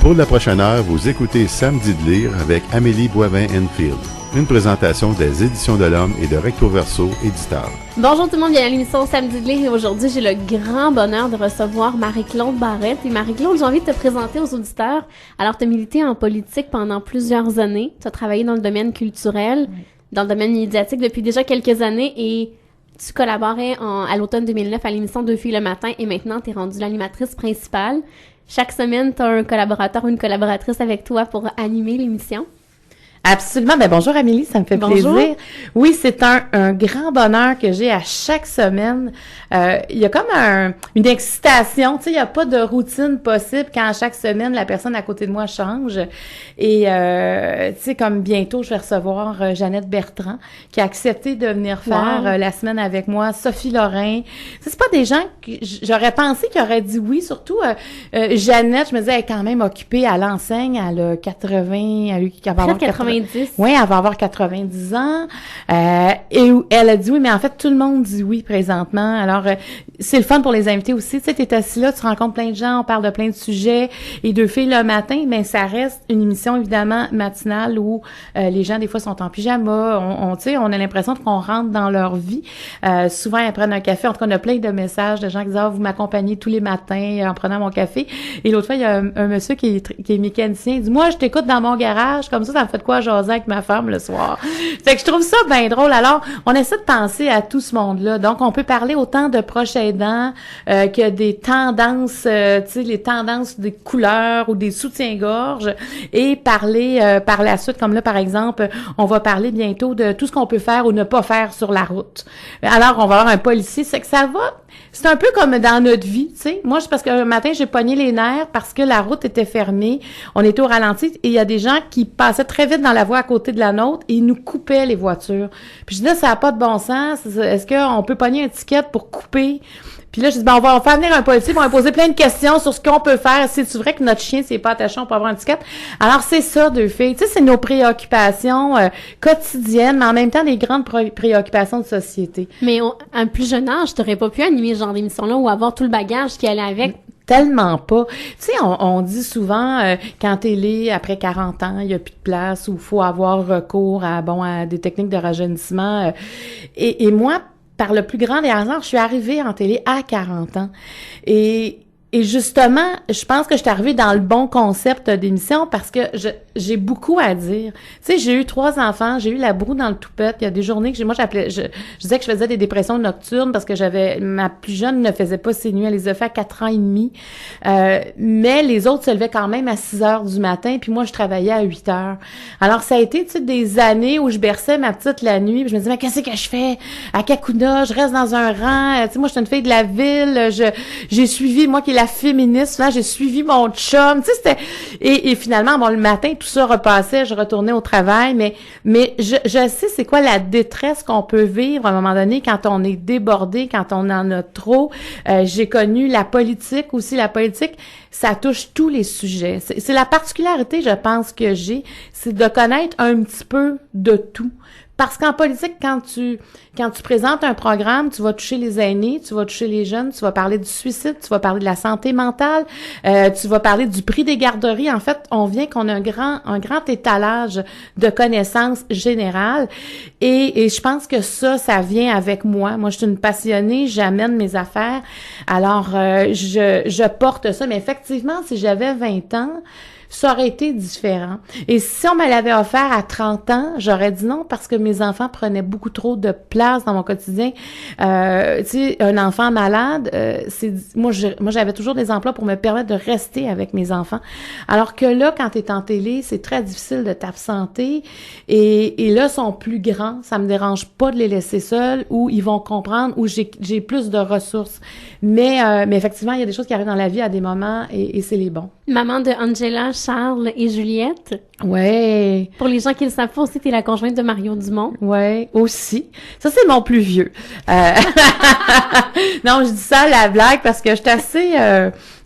Pour la prochaine heure, vous écoutez Samedi de lire avec Amélie Boivin-Enfield. Une présentation des Éditions de l'Homme et de Recto Verso, éditeur. Bonjour tout le monde, bienvenue à l'émission Samedi de lire et aujourd'hui j'ai le grand bonheur de recevoir Marie-Claude Barrette. Et Marie-Claude, j'ai envie de te présenter aux auditeurs. Alors, tu as milité en politique pendant plusieurs années, tu as travaillé dans le domaine culturel, dans le domaine médiatique depuis déjà quelques années et tu collaborais à l'automne 2009 à l'émission Deux filles le matin et maintenant tu es rendue l'animatrice principale. Chaque semaine, tu as un collaborateur ou une collaboratrice avec toi pour animer l'émission. Absolument. Ben bonjour Amélie, ça me fait plaisir. Oui, c'est un grand bonheur que j'ai à chaque semaine. Il y a comme une excitation, tu sais, il n'y a pas de routine possible quand à chaque semaine la personne à côté de moi change. Et tu sais, comme bientôt je vais recevoir Jeannette Bertrand qui a accepté de venir faire la semaine avec moi, Sophie Lorrain. C'est pas des gens que j'aurais pensé qu'ils auraient dit oui, surtout Jeannette, je me disais elle est quand même occupée à l'enseigne, elle a 80, elle va avoir 90. Oui, elle va avoir 90 ans. Et elle a dit oui, mais en fait, tout le monde dit oui présentement. Alors, c'est le fun pour les invités aussi. Tu sais, t'es assis là, tu rencontres plein de gens, on parle de plein de sujets. Et Deux filles le matin, mais ça reste une émission, évidemment, matinale où les gens, des fois, sont en pyjama. Tu sais, on a l'impression qu'on rentre dans leur vie. Souvent, ils prennent un café. En tout cas, on a plein de messages de gens qui disent « Ah, vous m'accompagnez tous les matins en prenant mon café. » Et l'autre fois, il y a un monsieur qui est mécanicien. Il dit « Moi, je t'écoute dans mon garage. Comme ça me fait de quoi jaser avec ma femme le soir. » Fait que je trouve ça bien drôle. Alors, on essaie de penser à tout ce monde-là. Donc, on peut parler autant de proches aidants que des tendances, tu sais, les tendances des couleurs ou des soutiens-gorge et parler par la suite, comme là, par exemple, on va parler bientôt de tout ce qu'on peut faire ou ne pas faire sur la route. Alors, on va avoir un policier. C'est que ça va... C'est un peu comme dans notre vie, tu sais. Moi, c'est parce qu'un matin, j'ai pogné les nerfs parce que la route était fermée. On était au ralenti et il y a des gens qui passaient très vite dans la voie à côté de la nôtre et ils nous coupaient les voitures. Puis je dis là, ça n'a pas de bon sens. Est-ce qu'on peut pogner un ticket pour couper? Puis là, je dis, on va faire venir un policier, on va poser plein de questions sur ce qu'on peut faire. C'est vrai que notre chien, c'est pas attaché, on peut avoir un ticket. Alors, c'est ça, Deux filles. Tu sais, c'est nos préoccupations quotidiennes, mais en même temps, des grandes préoccupations de société. Mais à un plus jeune âge, t'aurais pas pu animer ce genre d'émission-là ou avoir tout le bagage qui allait avec. Tellement pas. Tu sais, on dit souvent, quand télé, après 40 ans, il y a plus de place ou faut avoir recours à des techniques de rajeunissement. Et moi, par le plus grand des hasards, je suis arrivée en télé à 40 ans. Et justement, je pense que je suis arrivée dans le bon concept d'émission parce que j'ai beaucoup à dire. Tu sais, j'ai eu 3 enfants, j'ai eu la broue dans le toupette. Il y a des journées que je disais que je faisais des dépressions nocturnes parce que ma plus jeune ne faisait pas ses nuits. Elle les a fait à 4 ans et demi. Mais les autres se levaient quand même à 6 heures du matin, puis moi, je travaillais à 8 heures. Alors, ça a été, tu sais, des années où je berçais ma petite la nuit, puis je me disais, mais qu'est-ce que je fais? À Kakuna, je reste dans un rang. Tu sais, moi, je suis une fille de la ville. J'ai suivi, moi qui est la féministe, là, j'ai suivi mon chum, tu sais, c'était, et finalement, le matin, tout ça repassait, je retournais au travail, mais je sais c'est quoi la détresse qu'on peut vivre à un moment donné quand on est débordé, quand on en a trop. J'ai connu la politique aussi, la politique, ça touche tous les sujets. C'est la particularité, je pense, que j'ai, c'est de connaître un petit peu de tout. Parce qu'en politique, quand tu présentes un programme, tu vas toucher les aînés, tu vas toucher les jeunes, tu vas parler du suicide, tu vas parler de la santé mentale, tu vas parler du prix des garderies. En fait, on vient qu'on a un grand étalage de connaissances générales. Et je pense que ça vient avec moi. Moi, je suis une passionnée, j'amène mes affaires. Alors, je porte ça. Mais effectivement, si j'avais 20 ans, ça aurait été différent. Et si on me l'avait offert à 30 ans, j'aurais dit non parce que mes enfants prenaient beaucoup trop de place dans mon quotidien. Tu sais, un enfant malade, moi j'avais toujours des emplois pour me permettre de rester avec mes enfants. Alors que là, quand tu es en télé, c'est très difficile de t'absenter. Et là, ils sont plus grands. Ça me dérange pas de les laisser seuls ou ils vont comprendre ou j'ai plus de ressources. Mais effectivement, il y a des choses qui arrivent dans la vie à des moments et c'est les bons. Maman de Angela, Charles et Juliette. Ouais. Pour les gens qui le savent pas aussi, t'es la conjointe de Mario Dumont. Ouais, aussi. Ça, c'est mon plus vieux. Non, je dis ça à la blague parce que je suis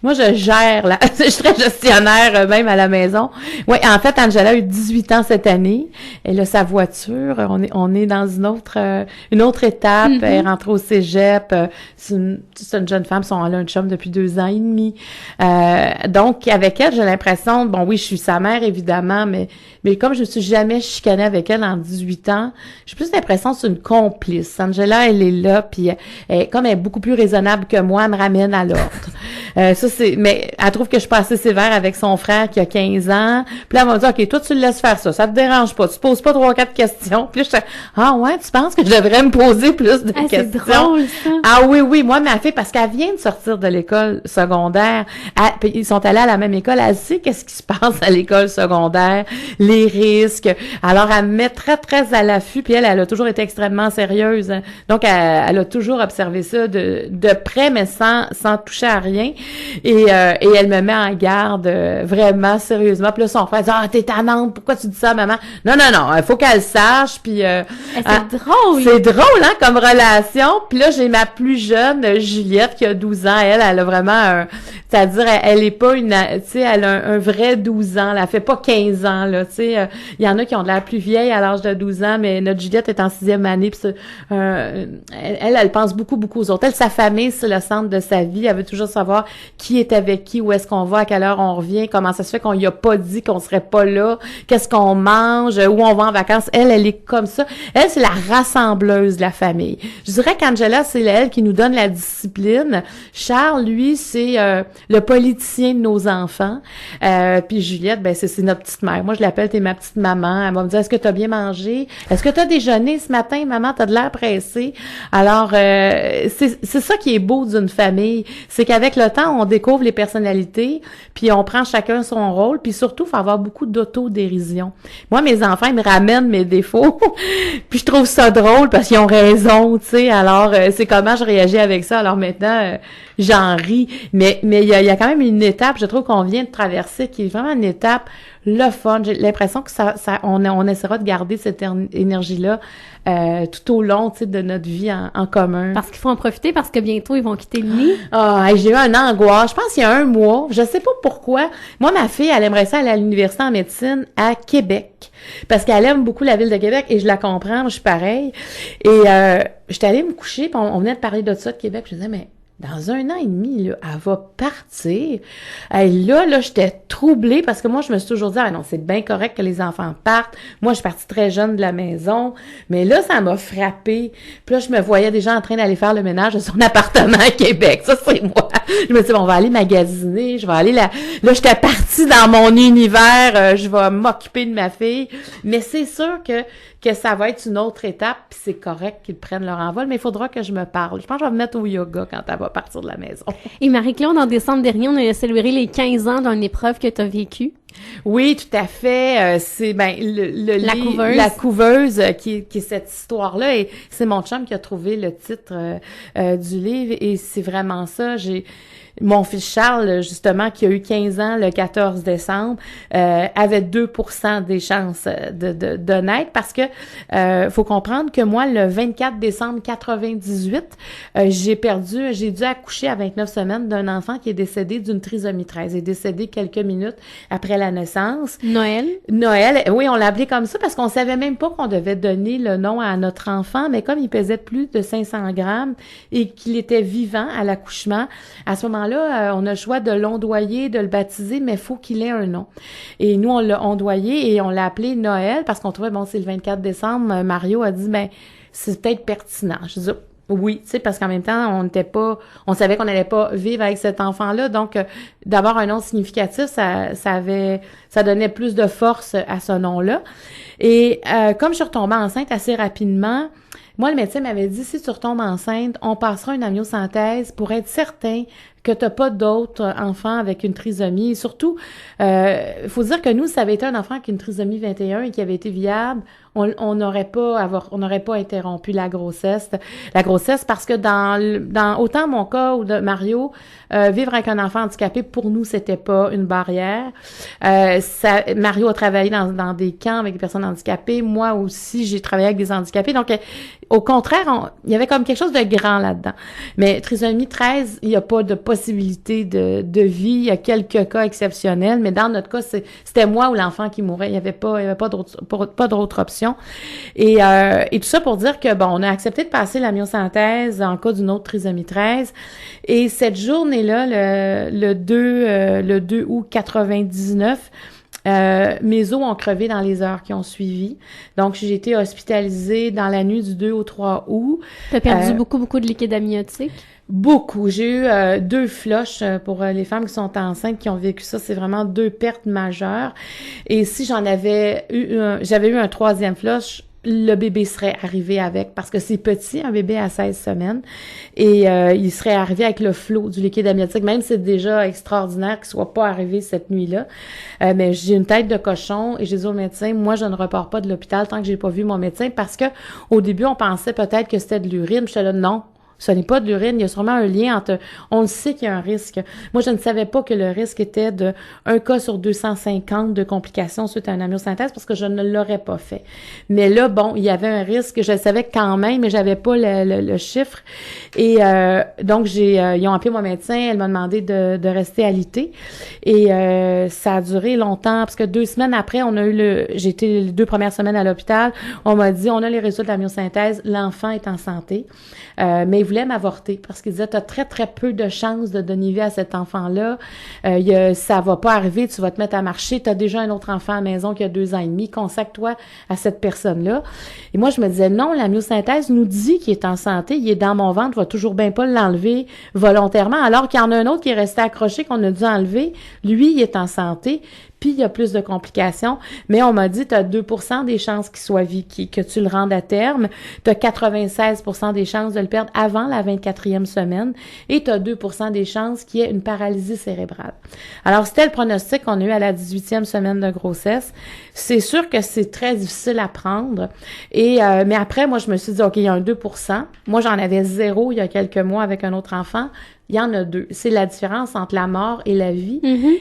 Moi, je gère je suis très gestionnaire même à la maison. Oui, en fait, Angela a eu 18 ans cette année. Elle a sa voiture. On est dans une autre étape. Elle est rentrée au cégep. C'est une jeune femme. Elle a un chum depuis 2 ans et demi. Donc, avec elle, j'ai l'impression, bon, oui, je suis sa mère, évidemment, mais comme je me suis jamais chicanée avec elle en 18 ans, j'ai plus l'impression que c'est une complice. Angela, elle est là, puis comme elle est beaucoup plus raisonnable que moi, elle me ramène à l'ordre. Mais elle trouve que je suis pas assez sévère avec son frère qui a 15 ans. Puis là, elle m'a dit, OK, toi, tu le laisses faire ça te dérange pas. Tu poses pas 3-4 questions. Puis là, je dis, ah ouais, tu penses que je devrais me poser plus de questions? C'est drôle, ça. Ah oui, moi, ma fille, parce qu'elle vient de sortir de l'école secondaire, puis ils sont allés à la même école, elle sait qu'est-ce qui se passe à l'école secondaire, les risques. Alors, elle me met très, très à l'affût, puis elle a toujours été extrêmement sérieuse. Donc, elle a toujours observé ça de près, mais sans toucher à rien. Et elle me met en garde vraiment sérieusement. Puis là, son frère dit, t'es tannante, pourquoi tu dis ça, maman? Non, il faut qu'elle sache, puis c'est drôle! C'est drôle, hein, comme relation. Puis là, j'ai ma plus jeune, Juliette, qui a 12 ans. Elle a vraiment c'est-à-dire, elle est pas tu sais, elle a un vrai 12 ans, là. Elle fait pas 15 ans, là, tu sais. Il y en a qui ont de l'air plus vieille à l'âge de 12 ans, mais notre Juliette est en 6e année, puis elle pense beaucoup, beaucoup aux autres. Elle, sa famille, c'est le centre de sa vie. Elle veut toujours savoir qui est avec qui, où est-ce qu'on va, à quelle heure on revient, comment ça se fait qu'on y a pas dit qu'on serait pas là, qu'est-ce qu'on mange, où on va en vacances. Elle est comme ça. Elle, c'est la rassembleuse de la famille. Je dirais qu'Angela, c'est elle qui nous donne la discipline. Charles, lui, c'est le politicien de nos enfants. Puis Juliette, ben c'est notre petite mère. Moi, je l'appelle, t'es ma petite maman. Elle va me dire, est-ce que t'as bien mangé? Est-ce que t'as déjeuné ce matin, maman? T'as de l'air pressée. Alors, c'est ça qui est beau d'une famille. C'est qu'avec le temps, on découvre les personnalités, puis on prend chacun son rôle, puis surtout, il faut avoir beaucoup d'autodérision. Moi, mes enfants, ils me ramènent mes défauts, puis je trouve ça drôle parce qu'ils ont raison, tu sais. Alors, c'est comment je réagis avec ça. Alors maintenant, j'en ris. Mais il y a quand même une étape, je trouve qu'on vient de traverser, qui est vraiment une étape, le fun. J'ai l'impression que on essaiera de garder cette énergie-là tout au long, tu sais, de notre vie en commun. Parce qu'il faut en profiter, parce que bientôt, ils vont quitter le nid. J'ai eu un angoisse. Je pense qu'il y a 1 mois. Je sais pas pourquoi. Moi, ma fille, elle aimerait ça aller à l'université en médecine à Québec. Parce qu'elle aime beaucoup la ville de Québec et je la comprends, je suis pareille. Et j'étais allée me coucher, puis on venait de parler de ça de Québec. Je disais, mais dans 1 an et demi, là, elle va partir. Là, j'étais troublée parce que moi, je me suis toujours dit, non, c'est bien correct que les enfants partent. Moi, je suis partie très jeune de la maison. Mais là, ça m'a frappée. Puis là, je me voyais déjà en train d'aller faire le ménage de son appartement à Québec. Ça, c'est moi. Je me dis, bon, on va aller magasiner. Je vais aller là. Là, j'étais partie dans mon univers. Je vais m'occuper de ma fille. Mais c'est sûr que ça va être une autre étape, puis c'est correct qu'ils prennent leur envol, mais il faudra que je me parle. Je pense que je vais me mettre au yoga quand elle va partir de la maison. Et Marie-Claude, en décembre dernier, on a célébré les 15 ans d'une épreuve que tu as vécue. Oui, tout à fait. C'est la couveuse qui est cette histoire-là, et c'est mon chum qui a trouvé le titre du livre, et c'est vraiment ça. Mon fils Charles, justement, qui a eu 15 ans le 14 décembre, avait 2% des chances de naître parce que faut comprendre que moi, le 24 décembre 98, j'ai dû accoucher à 29 semaines d'un enfant qui est décédé d'une trisomie 13. Il est décédé quelques minutes après la naissance. Noël, oui, on l'a appelé comme ça parce qu'on savait même pas qu'on devait donner le nom à notre enfant, mais comme il pesait plus de 500 grammes et qu'il était vivant à l'accouchement, à ce moment-là, on a le choix de l'ondoyer, de le baptiser, mais il faut qu'il ait un nom. Et nous, on l'a ondoyé et on l'a appelé Noël parce qu'on trouvait, bon, c'est le 24 décembre. Mario a dit, c'est peut-être pertinent. Je dis, oui, tu sais, parce qu'en même temps, on savait qu'on n'allait pas vivre avec cet enfant-là. Donc, d'avoir un nom significatif, ça donnait plus de force à ce nom-là. Et comme je suis retombée enceinte assez rapidement, moi, le médecin m'avait dit, si tu retombes enceinte, on passera une amniosynthèse pour être certain que t'as pas d'autres enfants avec une trisomie. Et surtout, faut dire que nous, si ça avait été un enfant avec une trisomie 21 et qui avait été viable, on n'aurait pas interrompu la grossesse parce que dans autant mon cas ou de Mario, vivre avec un enfant handicapé, pour nous, c'était pas une barrière. Mario a travaillé dans des camps avec des personnes handicapées. Moi aussi, j'ai travaillé avec des handicapés. Donc, au contraire, il y avait comme quelque chose de grand là-dedans. Mais trisomie 13, il y a pas de possibilité de vie. Il y a quelques cas exceptionnels, mais dans notre cas, c'était moi ou l'enfant qui mourait. Il y avait pas d'autre option. Et tout ça pour dire que, bon, on a accepté de passer la myosynthèse en cas d'une autre trisomie 13. Et cette journée-là, le 2 août 99, mes os ont crevé dans les heures qui ont suivi. Donc, j'ai été hospitalisée dans la nuit du 2 au 3 août. T'as perdu beaucoup de liquide amniotique? Beaucoup. J'ai eu 2 flushs pour les femmes qui sont enceintes, qui ont vécu ça. C'est vraiment 2 pertes majeures. Et si j'avais eu un 3e flush, le bébé serait arrivé avec, parce que c'est petit, un bébé à 16 semaines, et il serait arrivé avec le flot du liquide amniotique, même si c'est déjà extraordinaire qu'il soit pas arrivé cette nuit-là. Mais j'ai une tête de cochon, et j'ai dit au médecin, moi, je ne repars pas de l'hôpital tant que j'ai pas vu mon médecin, parce que au début, on pensait peut-être que c'était de l'urine. J'étais là, non. Ce n'est pas de l'urine, il y a sûrement un lien entre... On le sait qu'il y a un risque. Moi, je ne savais pas que le risque était de 1 cas sur 250 de complications suite à une amniosynthèse parce que je ne l'aurais pas fait. Mais là, bon, il y avait un risque, je le savais quand même, mais j'avais pas le chiffre. Et donc, ils ont appelé mon médecin, elle m'a demandé de rester alitée. Et ça a duré longtemps parce que 2 semaines après, j'ai été les 2 premières semaines à l'hôpital. On m'a dit, on a les résultats de la myosynthèse, l'enfant est en santé. Mais il voulait m'avorter parce qu'il disait, t'as très, très peu de chances de donner vie à cet enfant-là. Ça va pas arriver, tu vas te mettre à marcher. T'as déjà un autre enfant à la maison qui a 2 ans et demi. Consacre-toi à cette personne-là. Et moi, je me disais, non, la myosynthèse nous dit qu'il est en santé. Il est dans mon ventre. Je vais toujours bien pas l'enlever volontairement. Alors qu'il y en a un autre qui est resté accroché, qu'on a dû enlever. Lui, il est en santé. Puis, il y a plus de complications. Mais on m'a dit, tu as 2% des chances qu'il soit que tu le rendes à terme. Tu as 96% des chances de le perdre avant la 24e semaine. Et tu as 2% des chances qu'il y ait une paralysie cérébrale. Alors, c'était le pronostic qu'on a eu à la 18e semaine de grossesse. C'est sûr que c'est très difficile à prendre. Mais après, moi, je me suis dit, OK, il y a un 2%. Moi, j'en avais 0 il y a quelques mois avec un autre enfant. Il y en a 2. C'est la différence entre la mort et la vie. Mm-hmm.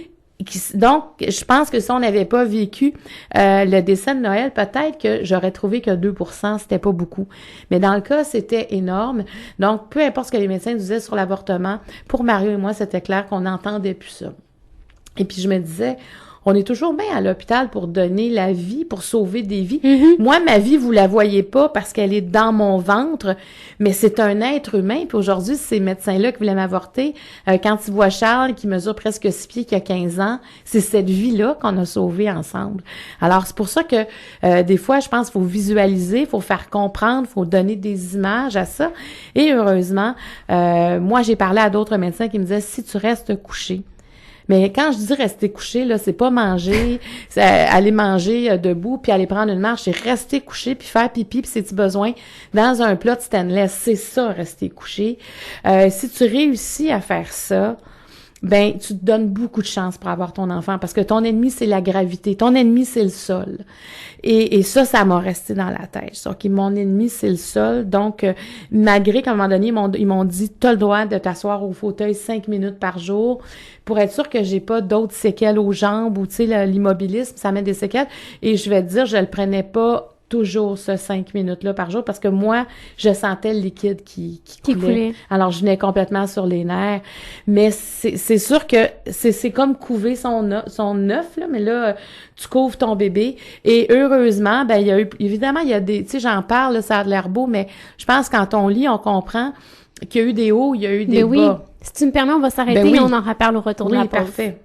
Donc, je pense que si on n'avait pas vécu le décès de Noël, peut-être que j'aurais trouvé que 2%, c'était pas beaucoup. Mais dans le cas, c'était énorme. Donc, peu importe ce que les médecins disaient sur l'avortement, pour Mario et moi, c'était clair qu'on n'entendait plus ça. Et puis, je me disais, on est toujours bien à l'hôpital pour donner la vie, pour sauver des vies. Mm-hmm. Moi, ma vie, vous la voyez pas parce qu'elle est dans mon ventre, mais c'est un être humain. Puis aujourd'hui, ces médecins-là qui voulaient m'avorter, quand ils voient Charles, qui mesure presque 6 pieds, qui a 15 ans, c'est cette vie-là qu'on a sauvée ensemble. Alors, c'est pour ça que des fois, je pense qu'il faut visualiser, il faut faire comprendre, il faut donner des images à ça. Et heureusement, moi, j'ai parlé à d'autres médecins qui me disaient, si tu restes couché, mais quand je dis rester couché, là, c'est pas manger, c'est aller manger debout, puis aller prendre une marche, c'est rester couché, puis faire pipi, puis ses petits besoins dans un plat de stainless. C'est ça, rester couché. Si tu réussis à faire ça, ben tu te donnes beaucoup de chance pour avoir ton enfant parce que ton ennemi, c'est la gravité. Ton ennemi, c'est le sol. Et ça m'a resté dans la tête. Donc, mon ennemi, c'est le sol. Donc, malgré qu'à un moment donné, ils m'ont dit, t'as le droit de t'asseoir au fauteuil 5 minutes par jour pour être sûr que j'ai pas d'autres séquelles aux jambes ou, tu sais, l'immobilisme, ça met des séquelles. Et je vais te dire, je le prenais pas toujours ce 5 minutes-là par jour parce que moi, je sentais le liquide qui coulait. Alors, je venais complètement sur les nerfs. Mais c'est sûr que c'est comme couver son œuf, là, mais là, tu couves ton bébé. Et heureusement, ben, il y a eu, évidemment, il y a des, tu sais, j'en parle, là, ça a l'air beau, mais je pense que quand on lit, on comprend qu'il y a eu des hauts, il y a eu des bas. Si tu me permets, on va s'arrêter et on en reparle au retour de la pause. Oui, parfait.